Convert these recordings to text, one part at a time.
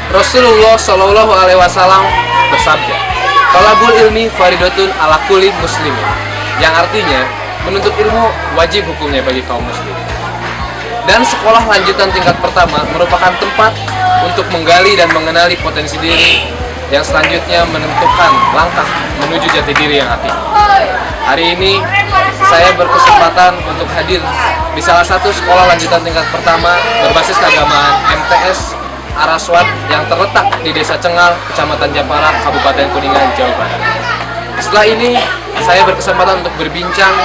Rasulullah Shallallahu Alaihi Wasallam bersabda, "Talabul ilmi faridatun ala kulli muslimin," yang artinya menuntut ilmu wajib hukumnya bagi kaum muslim. Dan sekolah lanjutan tingkat pertama merupakan tempat untuk menggali dan mengenali potensi diri yang selanjutnya menentukan langkah menuju jati diri yang hakiki. Hari ini saya berkesempatan untuk hadir di salah satu sekolah lanjutan tingkat pertama berbasis keagamaan MTS Araswat yang terletak di Desa Cengal, Kecamatan Jepara, Kabupaten Kuningan, Jawa Barat. Setelah ini saya berkesempatan untuk berbincang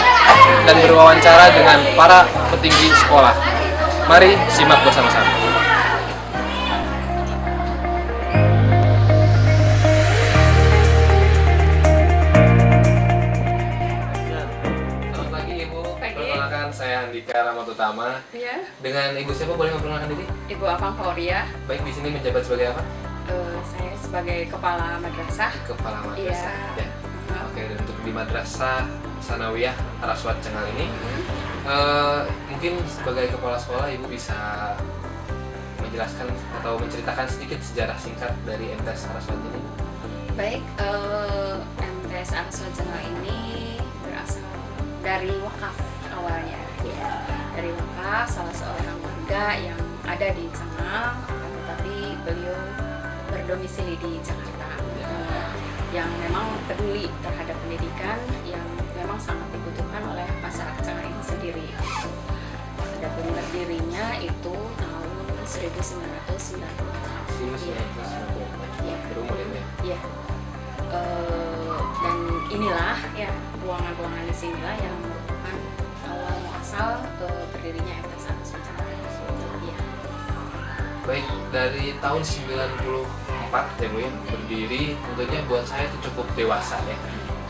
dan berwawancara dengan para petinggi sekolah. Mari simak bersama-sama. Selamat pagi Ibu. Perkenalkan saya Andika Ramatutama. Iya. Dengan Ibu siapa boleh memperkenalkan diri? Ibu Afang Fauria. Baik, di sini menjabat sebagai apa? Saya sebagai kepala madrasah. Kepala madrasah. Iya. Ya. Oke, dan untuk di Madrasah Sanawiyah Araswat Cengal ini, mungkin sebagai kepala sekolah Ibu bisa menjelaskan atau menceritakan sedikit sejarah singkat dari MTS Araswat ini. Baik, MTS Araswat Cengal ini berasal dari wakaf awalnya. Ya. Dari wakaf salah seorang warga yang ada di Cengal, tetapi beliau berdomisili di Jakarta. Yang memang peduli terhadap pendidikan yang memang sangat dibutuhkan oleh masyarakat Cengal ini sendiri. Adapun berdirinya itu tahun 1990. Ya, Berumur ya? ya. Dan inilah ya ruangan-ruangan di sinilah yang merupakan awal muasal berdirinya MTS Araswat Cengal. Ya. Baik, dari tahun 94 ya Bu ya, berdiri tentunya buat saya itu cukup dewasa ya.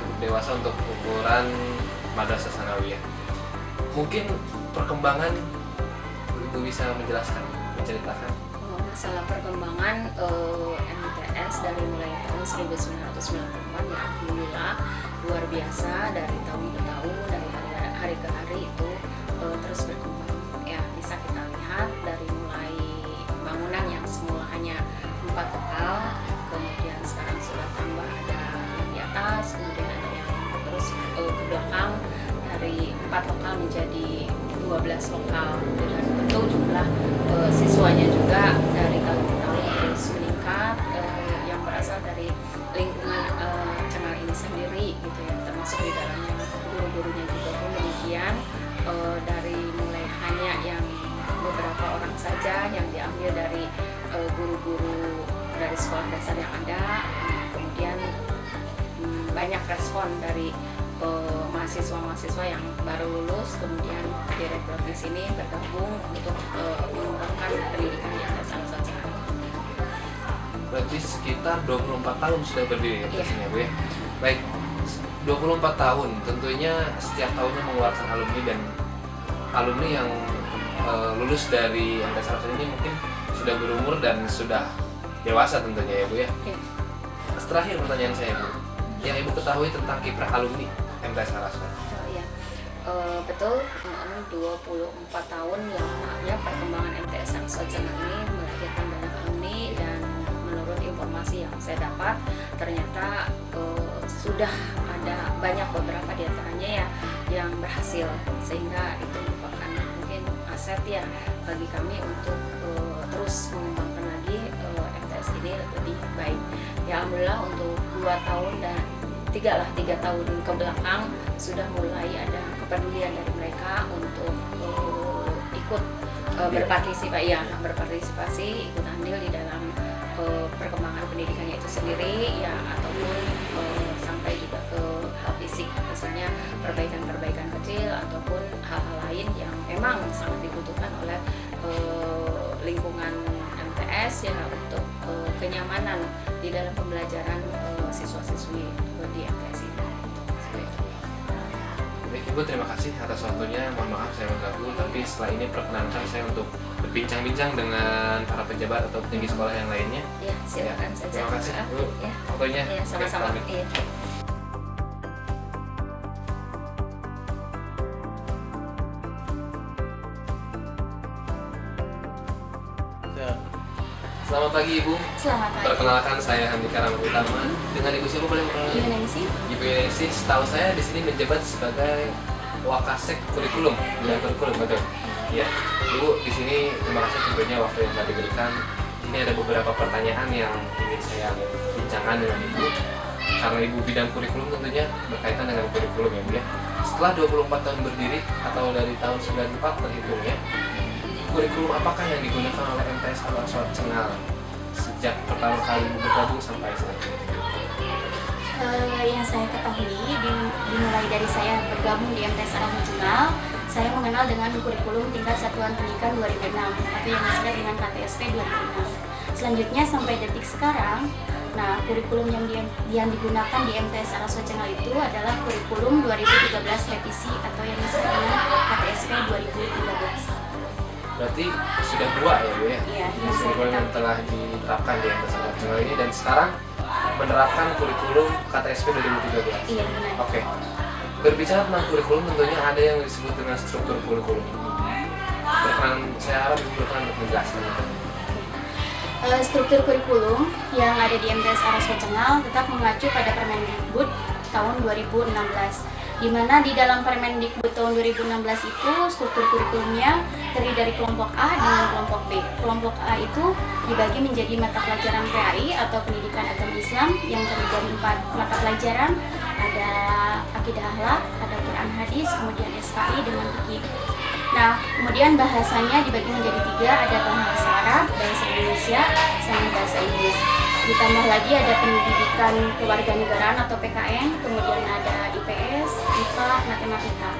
Cukup dewasa untuk ukuran Madrasah Sanawiyah. Mungkin perkembangan Ibu bisa menjelaskan, menceritakan. Masalah perkembangan MTS dari mulai tahun 1994 ya alhamdulillah luar biasa, dari tahun ke tahun, dari hari ke hari itu terus berkembang ya. Bisa kita lihat dari mulai bangunan yang semula hanya 4 lokal, kemudian sekarang sudah tambah ada yang di atas, kemudian ada yang terus ke belakang dari 4 lokal menjadi 12 lokal, dengan tentu jumlah siswanya juga dari tahun ke tahun terus meningkat, yang berasal dari lingkungan Cengal ini sendiri gitu ya, termasuk di dalamnya guru-gurunya juga pun demikian, dari mulai hanya yang beberapa orang saja yang diambil dari guru-guru dari sekolah dasar yang ada, kemudian banyak respon dari mahasiswa-mahasiswa yang baru lulus, kemudian direkrut di sini bergabung untuk mengembangkan pendidikan di MTS Araswat Cengal. Berarti sekitar 24 tahun sudah berdiri ya pastinya Bu ya. Baik, 24 tahun tentunya setiap tahunnya mengeluarkan alumni, dan alumni yang lulus dari MTS Araswat ini mungkin sudah berumur dan sudah dewasa tentunya ya Bu ya. Terakhir pertanyaan saya Bu, yang Ibu ketahui tentang kiprah alumni MTS Araswat. Ya, betul, 24 tahun yang ya perkembangan MTS Araswat Cengal ini melahirkan banyak alumni, dan menurut informasi yang saya dapat ternyata sudah ada banyak beberapa di antaranya ya yang berhasil, sehingga itu merupakan mungkin aset ya bagi kami untuk terus mengembangkan lagi MTS ini lebih baik. Ya alhamdulillah untuk 2 tahun dan 3 tahun ke belakang sudah mulai ada kepedulian dari mereka untuk ikut berpartisipasi, ikut andil di dalam perkembangan pendidikannya itu sendiri ya, ataupun sampai juga ke hal fisik, misalnya perbaikan-perbaikan kecil ataupun hal-hal lain yang memang sangat dibutuhkan oleh lingkungan MTS ya untuk kenyamanan di dalam pembelajaran siswa-siswi di MTS ini. Baik Ibu, terima kasih atas waktunya. Mohon maaf saya mengganggu, tapi setelah ini perkenankan saya untuk berbincang-bincang dengan para pejabat atau petinggi sekolah yang lainnya. Ya, silakan saja. Terima kasih Bu waktunya. Ya, sama-sama. Iya. Selamat pagi Ibu. Selamat pagi. Perkenalkan saya Handika Ramutama. Dengan Ibu siapa boleh mengenal? Ibu Ningsih. Ibu Ningsih, setahu saya di sini menjabat sebagai Wakasek Kurikulum, bidang kurikulum, betul? Iya. Ibu di sini terima kasih tentunya waktu yang telah diberikan. Ini ada beberapa pertanyaan yang ingin saya bincangkan dengan Ibu. Karena Ibu bidang kurikulum tentunya berkaitan dengan kurikulum ya Bu ya. Setelah 24 tahun berdiri atau dari tahun 94 terhitung ya, kurikulum apakah yang digunakan oleh MTS Al-Aswad Cengal sejak pertama kali Ibu bergabung sampai saat ini? Yang saya ketahui dimulai dari saya bergabung di MTS Al-Aswad Cengal, saya mengenal dengan kurikulum tingkat satuan pendidikan 2006 atau yang disebut dengan KTSP 2006. Selanjutnya sampai detik sekarang, nah kurikulum yang digunakan di MTS Al-Aswad Cengal itu adalah kurikulum 2013 revisi atau yang disebut dengan KTSP 2013. Berarti sudah dua ya Bu ya? Iya, kurikulum yang telah diterapkan di MTS Al-Aswad Cengal ini dan sekarang menerapkan kurikulum KTSP 2013. Iya benar. Oke. Berbicara tentang kurikulum tentunya ada yang disebut dengan struktur kurikulum. Saya harap Ibu berkenan untuk menjelaskan. Struktur kurikulum yang ada di MTS Al-Aswad Cengal tetap mengacu pada Permendikbud tahun 2016, di mana di dalam Permendikbud tahun 2016 itu struktur kurikulumnya terdiri dari kelompok A dengan kelompok B. Kelompok A itu dibagi menjadi mata pelajaran PAI atau Pendidikan Agama Islam yang terdiri dari 4 mata pelajaran, ada Akidah Akhlak, ada Quran Hadis, kemudian SKI dengan fikih. Nah, kemudian bahasanya dibagi menjadi 3, ada bahasa Arab, bahasa Indonesia, sama bahasa Inggris. Ditambah lagi ada pendidikan kewarganegaraan atau PKN, kemudian ada IPS, IPA, matematika.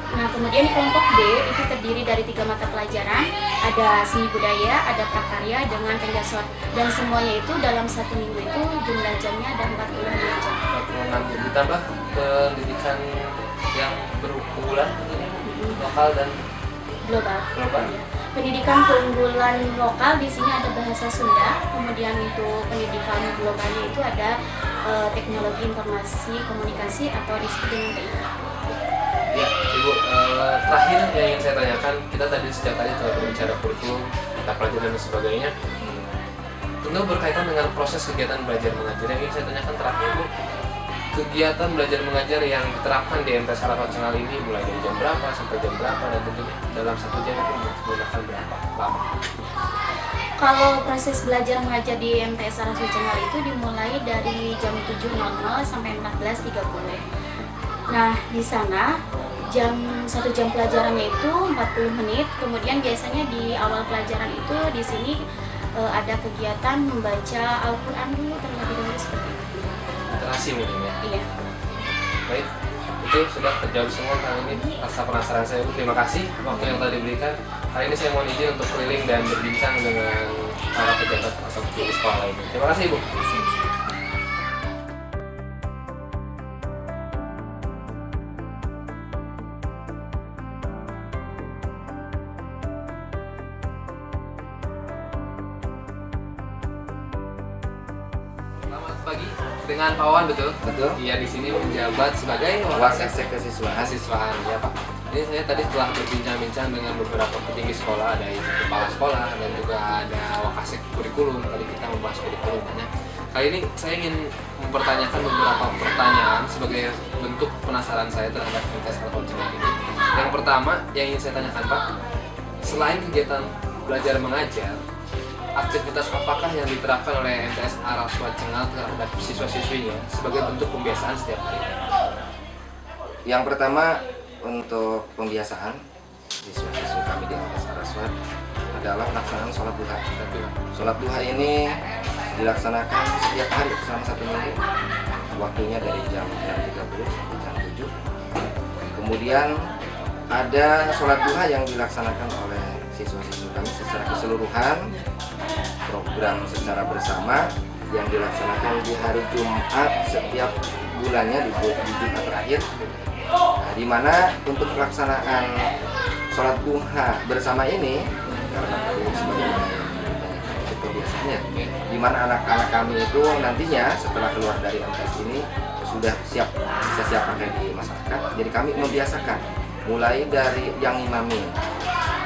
Nah, kemudian di kelompok B itu terdiri dari 3 mata pelajaran, ada seni budaya, ada prakarya dengan penjaswat, dan semuanya itu dalam 1 minggu itu jumlah jamnya ada 46 jam. 46 jam ditambah pendidikan yang berunggulan lokal dan Global. Ya. Pendidikan keunggulan lokal di sini ada bahasa Sunda, kemudian itu pendidikan globalnya itu ada teknologi informasi komunikasi atau disebut dengan TIK. Ya, Ibu, terakhir yang ingin saya tanyakan, kita tadi sejak tadi telah berbicara kurikulum, mata pelajaran dan sebagainya. Tentu berkaitan dengan proses kegiatan belajar mengajar. Yang ingin saya tanyakan terakhir Bu, kegiatan belajar mengajar yang diterapkan di MTS Al-Aswad Cengal ini mulai dari jam berapa sampai jam berapa dan tentunya dalam 1 jam itu menggunakan berapa lama? Kalau proses belajar mengajar di MTS Al-Aswad Cengal itu dimulai dari jam 7.00 sampai 14.30. Nah, di sana satu jam pelajarannya itu 40 menit. Kemudian biasanya di awal pelajaran itu di sini ada kegiatan membaca Al-Quran dulu terlebih dahulu seperti itu. Literasi mungkin ya? Iya. Baik, itu sudah terjawab semua kali ini. Rasa penasaran saya Bu, terima kasih waktu yang telah diberikan. Kali ini saya mohon izin untuk keliling dan berbincang dengan para pejabat atau petugas sekolah lainnya. Terima kasih Bu. Selamat pagi, dengan Pak Wawan betul? Betul. Iya, di sini menjabat sebagai Wakasek kesiswaan. mahasiswaan ya Pak. Ini saya tadi telah berbincang-bincang dengan beberapa petinggi sekolah, ada ibu kepala sekolah dan juga ada Wakasek kurikulum. Tadi kita membahas kurikulum banyak. Kali ini saya ingin mempertanyakan beberapa pertanyaan sebagai bentuk penasaran saya terhadap MTS Al-Aswad Cengal ini. Yang pertama yang ingin saya tanyakan Pak, selain kegiatan belajar mengajar, aktivitas apakah yang diterapkan oleh MTS Al-Aswad Cengal terhadap siswa-siswinya sebagai bentuk pembiasaan setiap hari? Yang pertama untuk pembiasaan siswa-siswa kami di MTS Al-Aswad adalah pelaksanaan sholat duha. Sholat duha ini dilaksanakan setiap hari selama 1 minggu. Waktunya dari jam 6.30 sampai jam 7. Kemudian ada sholat duha yang dilaksanakan oleh siswa-siswa kami secara keseluruhan, program secara bersama yang dilaksanakan di hari Jumat setiap bulannya di Jumat terakhir. Nah, di mana untuk pelaksanaan sholat duha bersama ini karena tadi sebagai kebiasaannya, di mana anak-anak kami itu nantinya setelah keluar dari MTS ini sudah bisa siap pakai di masyarakat. Jadi kami membiasakan mulai dari yang imamin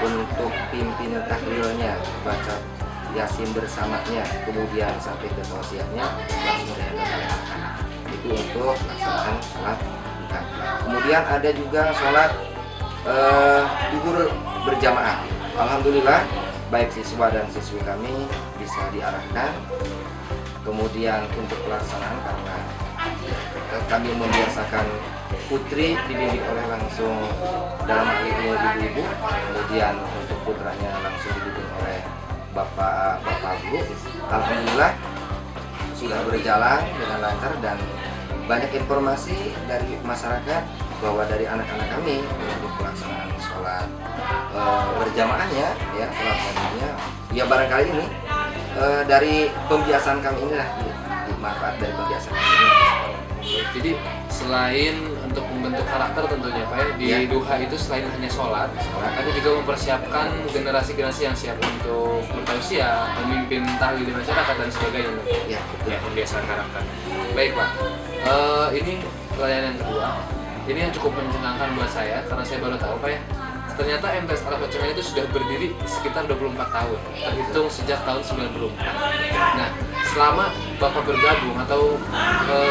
untuk pimpin tahlilnya baca Yasin bersamanya, kemudian sampai ke tausiahnya langsung dihadap oleh anak-anak. Itu untuk pelaksanaan sholat duha. Kemudian ada juga sholat duhur berjamaah. Alhamdulillah baik siswa dan siswi kami bisa diarahkan. Kemudian untuk pelaksanaan karena kami membiasakan putri dididik oleh langsung dalam hal ini ibu-ibu, kemudian untuk putranya langsung dididik oleh bapak guru. Alhamdulillah sudah berjalan dengan lancar dan banyak informasi dari masyarakat bahwa dari anak-anak kami untuk pelaksanaan sholat berjamaahnya, ya sholat maghribnya, ya barangkali ini dari pembiasaan kami inilah manfaat dari pembiasaan kami ini. Jadi selain untuk membentuk karakter tentunya Pak ya, di duha itu selain hanya sholat, kami juga mempersiapkan generasi-generasi yang siap untuk bertausiah, memimpin tahlil di masyarakat dan sebagainya. Ya, Ya, pembiasaan karakter. Baik Pak, ini pelayanan yang kedua. Ini yang cukup mencengangkan buat saya karena saya baru tahu Pak ya. Ternyata MTS Arafat Cengal itu sudah berdiri sekitar 24 tahun, terhitung sejak tahun 94. Nah, selama Bapak bergabung atau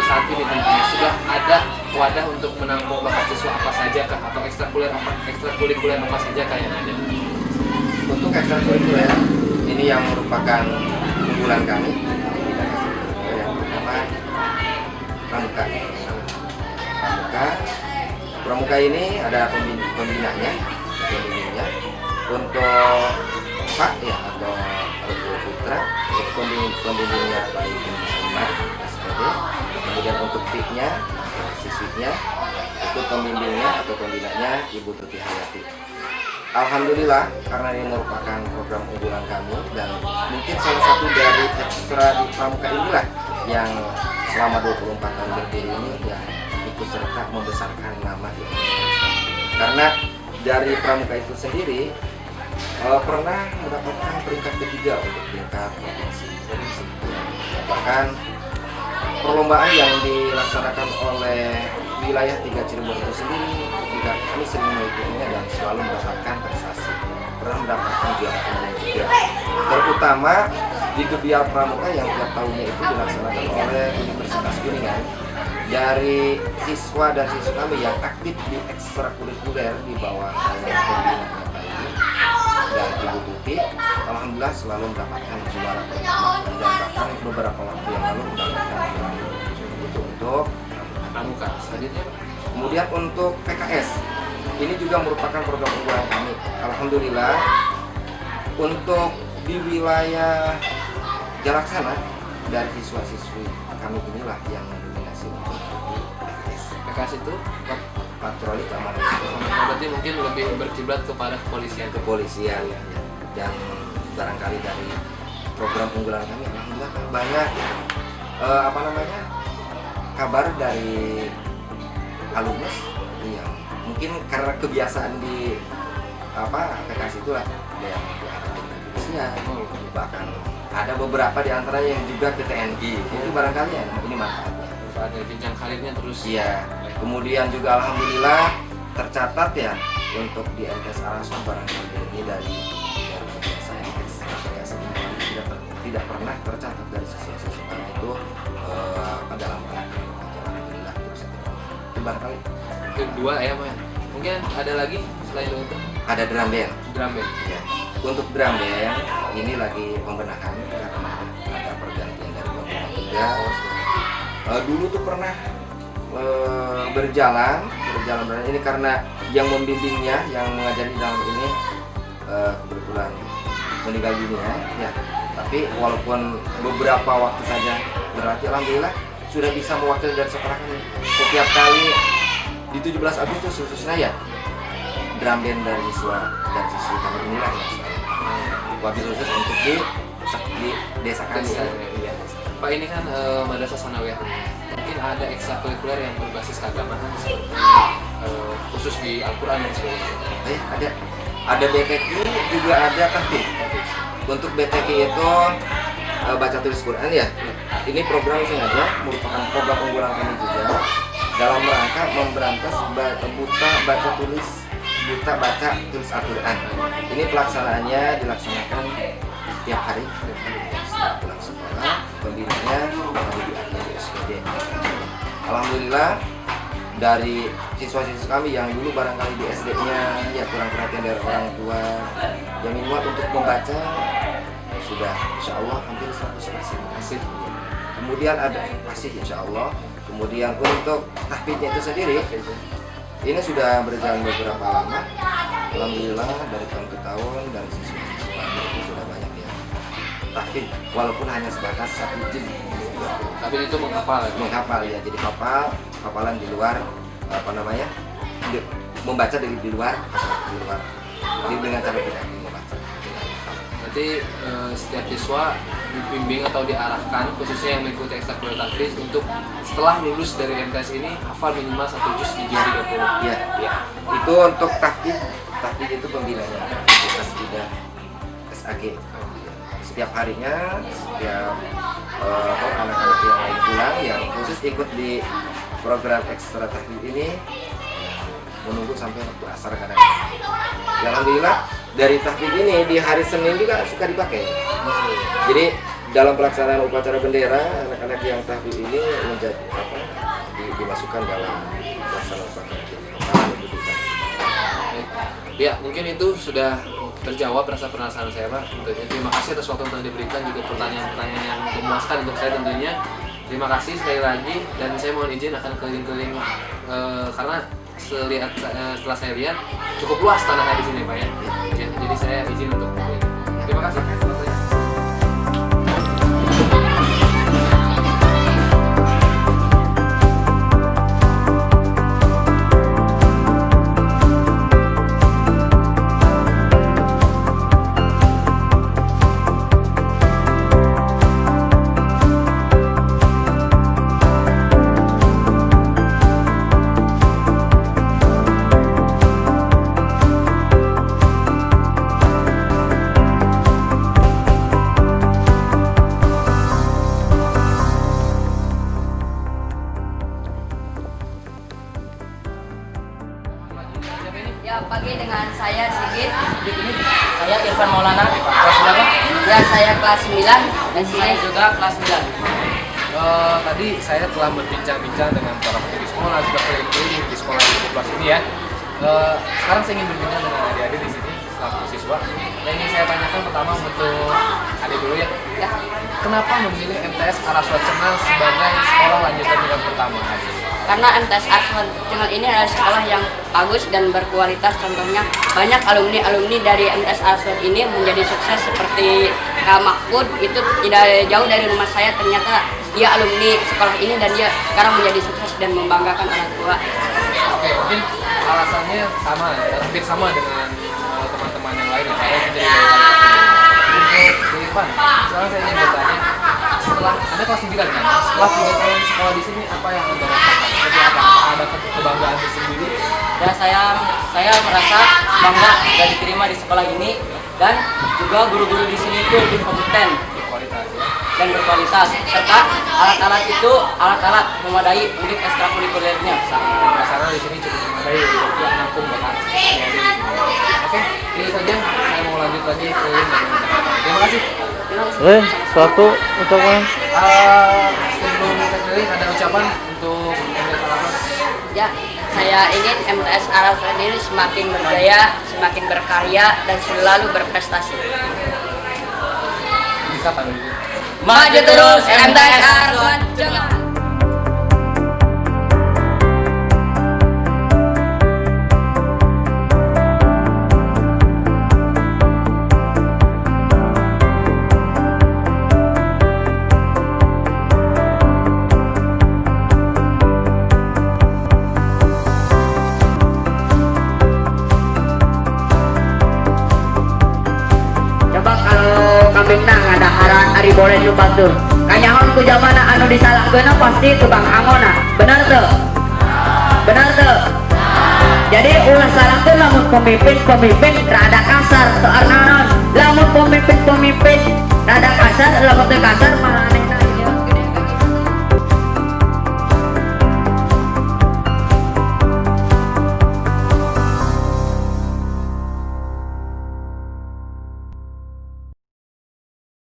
saat ini tentunya sudah ada wadah untuk menampung bakat siswa apa saja kah, atau ekstrakurikuler apa saja kah yang ada? Untuk ekstrakurikuler ini yang merupakan unggulan kami. Yang pertama pramuka. Pramuka ini ada pembinanya. Untuk Pak ya atau putra, itu pembimbingnya Pak Ibu Muslimah SPD. Kemudian untuk PIK-nya, siswinya, itu pembimbingnya atau pembinanya Ibu Tuti Hayati. Alhamdulillah karena ini merupakan program unggulan kami dan mungkin salah satu dari ekstra di pramuka inilah yang selama 24 tahun berdiri ini ya ikut serta membesarkan nama di Indonesia. Karena dari pramuka itu sendiri pernah mendapatkan peringkat ketiga untuk tingkat provinsi. Bahkan perlombaan yang dilaksanakan oleh wilayah 3 Cirebon itu sendiri juga kami sering mengikutinya dan selalu mendapatkan prestasi. Pernah mendapatkan juara umum juga. Terutama di Gebiar Pramuka yang tiap tahunnya itu dilaksanakan oleh Universitas Kuningan. Dari siswa dan siswa kami yang aktif di ekstrakurikuler di bawah pembinaan Pak Ibu dan Ibu Tuti, alhamdulillah selalu mendapatkan juara pertama dan bahkan beberapa waktu yang lalu mendapatkan juara itu untuk pramuka. Selanjutnya Pak. Kemudian untuk PKS ini juga merupakan program unggulan kami. Alhamdulillah untuk di wilayah Jalaksana dari siswa-siswi kami inilah yang mendominasi untuk di PKS. PKS itu Patroli keamanan. berarti mungkin lebih berkiblat kepada kepolisian. Ya. Dan barangkali dari program unggulan kami alhamdulillah banyak kabar dari alumnus yang mungkin karena kebiasaan di PKS itulah ada yang diangkat di kepolisian, bahkan ada beberapa di antaranya yang juga ke TNI. Itu barangkali ya ini manfaatnya. Ada jenjang karirnya terus. Iya. Kemudian juga alhamdulillah tercatat ya untuk di MTS Araswan barangkali ini dari kebiasaan PKS tidak pernah tercatat dari siswa-siswa kami itu dalam pelaksanaan alhamdulillah terus itu barangkali. Kedua ya Pak. Mungkin ada lagi selain itu? Ada drum band. Drum band. Ya. Untuk drum band ini lagi pembenahan karena ada pergantian dari pembenahan. Dulu tuh pernah berjalan ini karena yang membimbingnya, yang mengajari dalam ini kebetulan meninggal dunia ya. Tapi walaupun beberapa waktu saja berarti alhamdulillah sudah bisa mewakili dari sekolah kami. Setiap kali di 17 Agustus khususnya ya drum band dari siswa dan siswi kami inilah yang wabil khusus untuk di desa kami. Ya. Pak ini kan madrasah sanawiyah. Mungkin ada ekstrakurikuler yang berbasis keagamaan seperti khusus di Al-Quran dan sebagainya. Ada BTQ juga ada tahfiz. Untuk BTQ itu baca tulis Quran ya. Ini program sengaja merupakan program unggulan kami juga dalam rangka memberantas buta baca tulis Al-Quran. Ini pelaksanaannya dilaksanakan tiap hari setelah pulang sekolah. Pembinanya kami di SPD. Alhamdulillah dari siswa-siswa kami yang dulu barangkali di SD-nya ya kurang perhatian dari orang tua, yang minat untuk membaca sudah insya Allah hampir 100% masih. Kemudian ada masih insya Allah. Kemudian untuk tahfidnya itu sendiri ini sudah berjalan beberapa lama. Alhamdulillah dari tahun ke tahun dari siswa-siswa itu sudah banyak ya tahfidz walaupun hanya sebatas 1 juz. Tapi itu menghafal Ya, jadi hafalan di luar membaca di luar jadi dengan cara tidak membaca. Berarti setiap siswa dibimbing atau diarahkan khususnya yang mengikuti ekstrakurikuler tahfidz untuk setelah lulus dari MTS ini hafal minimal 1 juz di juz 30. Iya. Itu untuk tahfidz itu pembinanya tidak SAG. Setiap harinya, setiap anak-anak yang lagi pulang yang khusus ikut di program ekstra tahfidz ini menunggu sampai waktu asar kadang-kadang. Alhamdulillah dari tahfidz ini di hari Senin juga suka dipakai. Jadi dalam pelaksanaan upacara bendera anak-anak yang tahfidz ini menjadi dimasukkan dalam pelaksanaan upacara bendera. Ya, mungkin itu sudah terjawab rasa penasaran saya, Pak. Tentunya terima kasih atas waktu yang telah diberikan, juga pertanyaan-pertanyaan yang memuaskan untuk saya tentunya. Terima kasih sekali lagi, dan saya mohon izin akan keliling-keliling karena setelah saya lihat cukup luas tanahnya di sini, Pak ya. Jadi saya izin untuk keliling. Terima kasih. Ya, pagi dengan saya Sigit. Saya Irfan Maulana, kelas berapa? Ya, saya kelas 9 dan Saya sini juga kelas 9. Tadi saya telah berbincang-bincang dengan para pendidik sekolah, juga keliling-keliling di sekolah di kelas ini ya. Sekarang saya ingin berbincang dengan adik-adik di sini selaku siswa. Yang ingin saya tanyakan pertama untuk adik dulu ya. Kenapa memilih MTS Araswat Cengal sebagai sekolah lanjutan tingkat pertama? karena MTS Araswat Cengal ini adalah sekolah yang bagus dan berkualitas. Contohnya banyak alumni dari MTS Araswat ini menjadi sukses seperti Kak Mahfud, itu tidak jauh dari rumah saya, ternyata dia alumni sekolah ini dan dia sekarang menjadi sukses dan membanggakan orang tua. Oke, mungkin alasannya sama, hampir sama dengan teman-teman yang lain ya. Saya menjadi untuk Irfan, sekarang saya ingin bertanya, setelah Anda kelas 9 kan, setelah 3 tahun sekolah di sini, apa yang Anda rasakan? Seperti apa? Apakah ada kebanggaan tersendiri? Ya, saya merasa bangga sudah diterima di sekolah ini, dan juga guru-guru di sini itu lebih kompeten Kualitas ya. dan berkualitas, serta alat-alat itu alat-alat memadai untuk ekstrakurikulernya. Karena di sini cukup memadai untuk menampung bakat adik-adik di sini. Oke, itu saja. Saya mau lanjut lagi ke terima kasih. Suatu ucapan. Sebelum kita keliling, ada ucapan untuk MTS Araswat. Ya, saya ingin MTS Araswat ini semakin berjaya, semakin berkarya, dan selalu berprestasi. Bisa Pak dulu. Maju terus MTS Araswat Cengal. Coba kalau kambing nang ada haran ari boleh lupa tuh. Kanyahon ku jamana anu disalahkeuna pasti tukang angona. Benar tuh? Benar tuh? Jadi ulah salahkeun lamun pemimpin rada kasar teu arnaon. Lamun pemimpin rada kasar lamun teu kasar malah